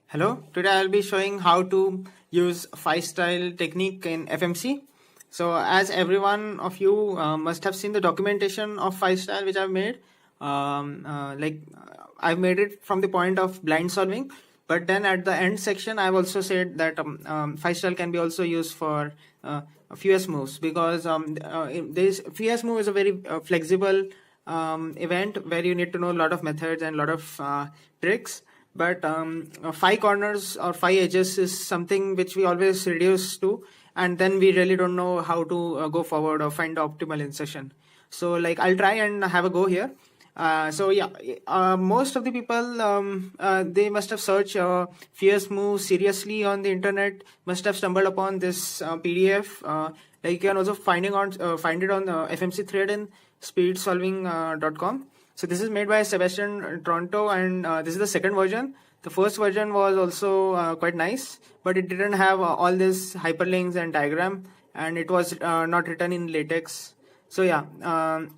Hello, today I'll be showing how to use 5-style technique in FMC. So as every one of you must have seen the documentation of 5-style which I've made. I've made it from the point of blind solving, but then at the end section I've also said that 5-style can be also used for fewest moves, because this fewest move is a very flexible event where you need to know a lot of methods and a lot of tricks. But 5 corners or 5 edges is something which we always reduce to, and then we really don't know how to go forward or find the optimal insertion. So like I'll try and have a go here. Most of the people they must have searched fierce move seriously on the internet, must have stumbled upon this PDF. Like you can also find it on FMC thread in speedsolving.com. So this is made by Sebastian Toronto, and this is the second version. The first version was also quite nice, but it didn't have all these hyperlinks and diagram, and it was not written in LaTeX. So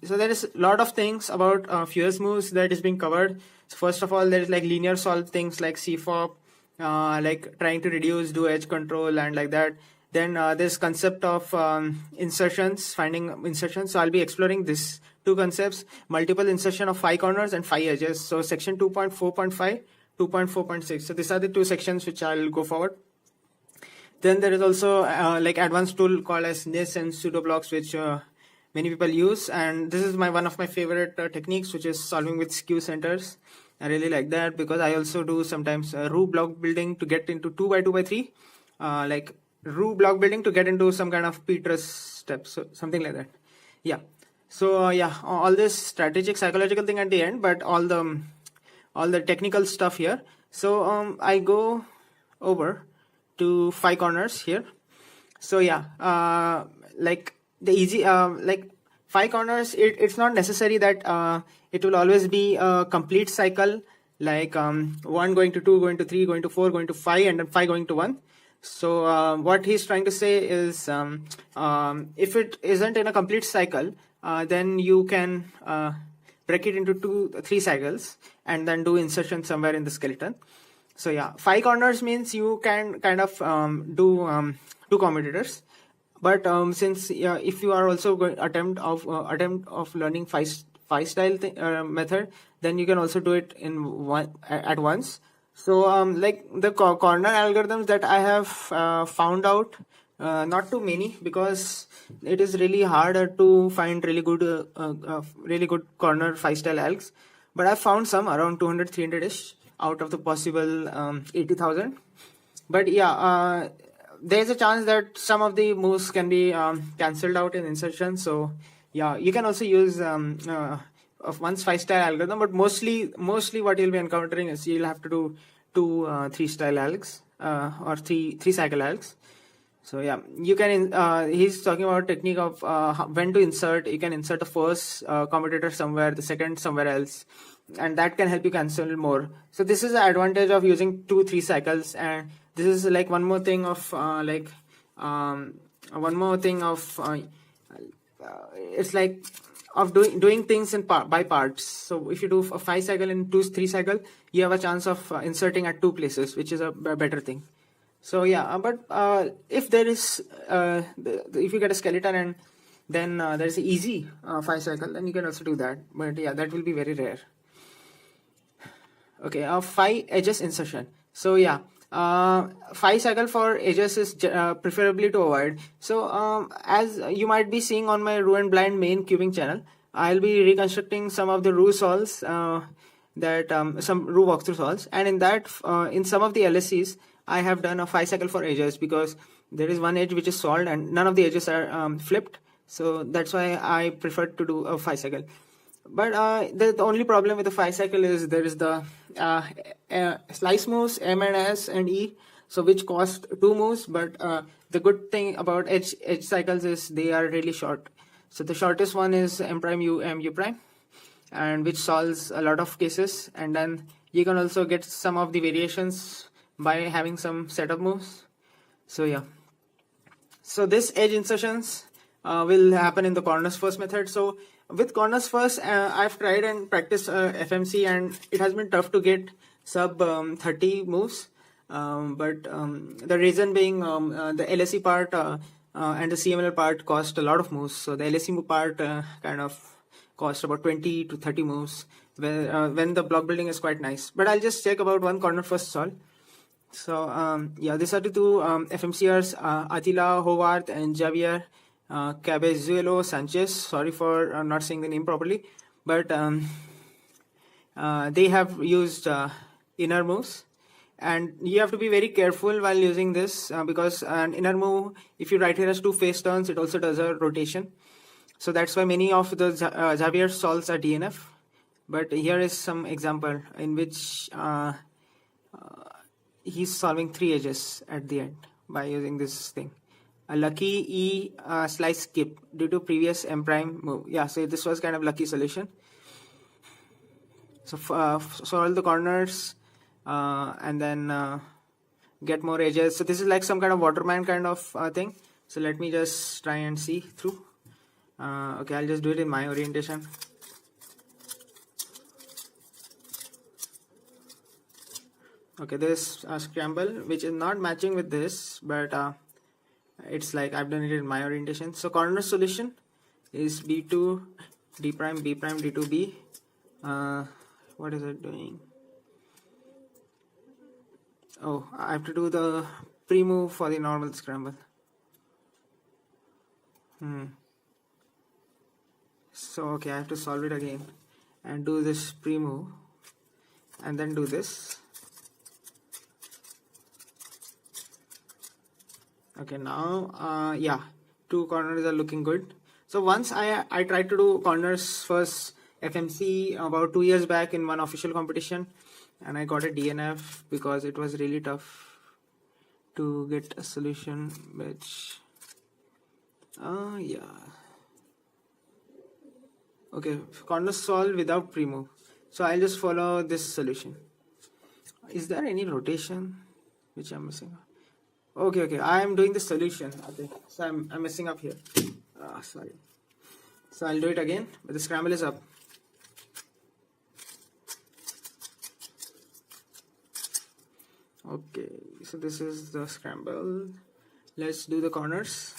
so there is a lot of things about fierce moves that is being covered. So first of all, there is like linear solve things like CFOP, like trying to reduce, do edge control, and like that. Then this concept of insertions, finding insertions. So I'll be exploring this two concepts: multiple insertion of 5 corners and 5 edges. So section 2.4.5, 2.4.6. So these are the two sections which I'll go forward. Then there is also like advanced tool called as NIS and pseudo blocks, which many people use, and this is one of my favorite techniques, which is solving with skew centers. I really like that because I also do sometimes row block building to get into 2x2x3, like row block building to get into some kind of Petrus steps, so something like that. All this strategic psychological thing at the end, but all the technical stuff here. So I go over to 5 corners here. So like the easy like 5 corners, it's not necessary that it will always be a complete cycle, like 1 going to 2 going to 3 going to 4 going to 5 and then 5 going to 1. So what he's trying to say is if it isn't in a complete cycle, then you can break it into 2-3 cycles and then do insertion somewhere in the skeleton. So 5 corners means you can kind of do 2 commuters. But since if you are also going attempt of learning 5-style method, then you can also do it in at once. So like the corner algorithms that I have found out, not too many, because it is really hard to find really good corner 5-style algs. But I found some around 200-300ish out of the possible 80,000. But there's a chance that some of the moves can be cancelled out in insertion. So you can also use of one's 5-style algorithm, but mostly what you'll be encountering is you'll have to do 2 3-style algs or 3 cycle algs. So you can he's talking about technique of when to insert. You can insert the first commutator somewhere, the second somewhere else, and that can help you cancel more. So this is the advantage of using 2-3 cycles. And this is like one more thing of it's like of doing things in by parts. So if you do a 5 cycle and 2-3 cycle, you have a chance of inserting at 2 places, which is a better thing. So but if there is if you get a skeleton and then there is an easy 5 cycle, then you can also do that. But that will be very rare. Okay, 5 edges insertion. So 5 cycle for edges is preferably to avoid. So as you might be seeing on my row and blind main cubing channel, I'll be reconstructing some of the row solves, some row walkthrough solves, and in that in some of the LSCs I have done a 5 cycle for edges, because there is one edge which is solved and none of the edges are flipped. So that's why I prefer to do a 5 cycle. But the only problem with the 5 cycle is there is the slice moves M and S and E, so which cost 2 moves. But the good thing about edge cycles is they are really short. So the shortest one is M prime U M U prime, and which solves a lot of cases. And then you can also get some of the variations by having some setup moves. So so this edge insertions will happen in the corners first method. So with corners first, I've tried and practiced FMC, and it has been tough to get sub 30 moves. but the reason being the LSE part and the CML part cost a lot of moves. So the LSE part kind of cost about 20 to 30 moves when the block building is quite nice. But I'll just check about one corner first solve. So yeah, these are the two FMCers, Attila Howard and Javier Cabezuelo Sanchez. Sorry for not saying the name properly, but they have used inner moves, and you have to be very careful while using this because an inner move, if you write here as two face turns, it also does a rotation. So that's why many of the Javier solves are DNF. But here is some example in which he's solving 3 edges at the end by using this thing. A lucky E slice skip due to previous M prime move. Yeah, so this was kind of lucky solution. So solve the corners and then get more edges. So this is like some kind of Waterman kind of thing. So let me just try and see through. Okay, I'll just do it in my orientation. Okay, this scramble which is not matching with this, but it's like I've done it in my orientation. So corner solution is B2 D prime B prime D2 B. What is it doing? Oh, I have to do the pre-move for the normal scramble. So okay, I have to solve it again and do this pre-move and then do this. Okay, now yeah, two corners are looking good. So once I tried to do corners first FMC about 2 years back in one official competition, and I got a DNF because it was really tough to get a solution which yeah. Okay, corner solve without pre-move. So I'll just follow this solution. Is there any rotation which I'm missing? Okay, I am doing the solution. Okay, so I'm messing up here. Sorry. So I'll do it again, but the scramble is up. Okay, so this is the scramble. Let's do the corners.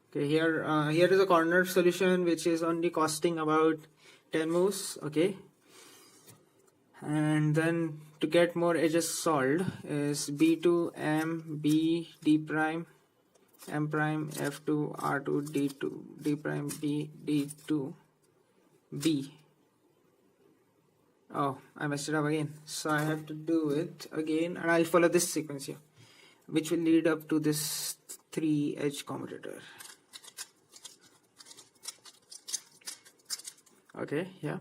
Okay, here is a corner solution which is only costing about 10 moves. Okay, and then to get more edges solved is B2 M B D prime M prime F2 R2 D2 D prime B D2 B. Oh, I messed it up again, so I have to do it again, and I'll follow this sequence here, which will lead up to this 3-edge commutator. Okay, yeah,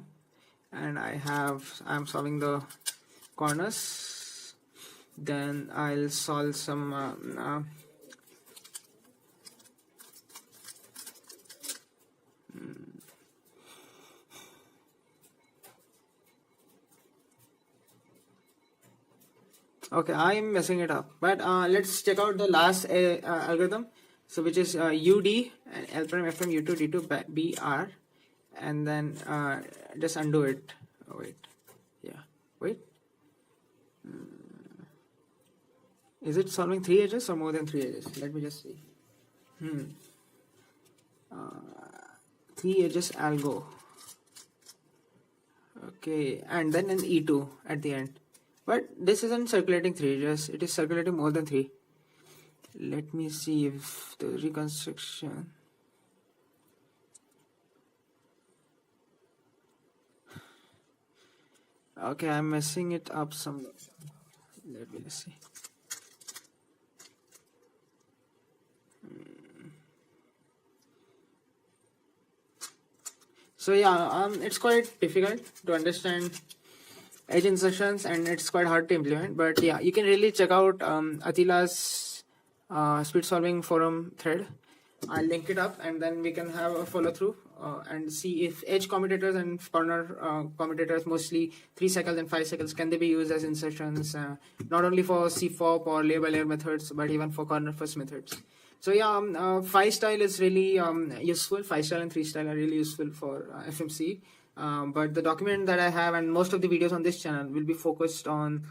and I'm solving the corners. Then I'll solve some okay, I'm messing it up, but let's check out the last algorithm, so which is UD and L prime F prime U2 D2 BR, and then just undo it. Oh, wait, yeah, wait, is it solving 3 edges or more than 3 edges? Let me just see. 3 edges algo. Okay, and then an E2 at the end. But this isn't circulating 3 edges, it is circulating more than 3. Let me see if the reconstruction. Okay, I'm messing it up somewhere. Let me see. So yeah, it's quite difficult to understand edge insertions, and it's quite hard to implement, but yeah, you can really check out Attila's speed solving forum thread. I'll link it up, and then we can have a follow through and see if edge commutators and corner commutators, mostly 3 cycles and 5 cycles, can they be used as insertions not only for CFOP or layer by layer methods, but even for corner first methods. So yeah, 5 style is really useful. 5 style and 3 style are really useful for FMC. But the document that I have and most of the videos on this channel will be focused on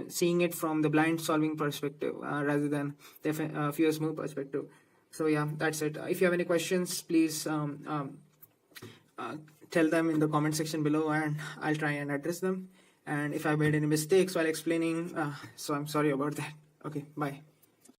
seeing it from the blind solving perspective rather than the fierce move perspective. So yeah, that's it. If you have any questions, please tell them in the comment section below, and I'll try and address them. And if I made any mistakes while explaining, so I'm sorry about that. Okay, bye.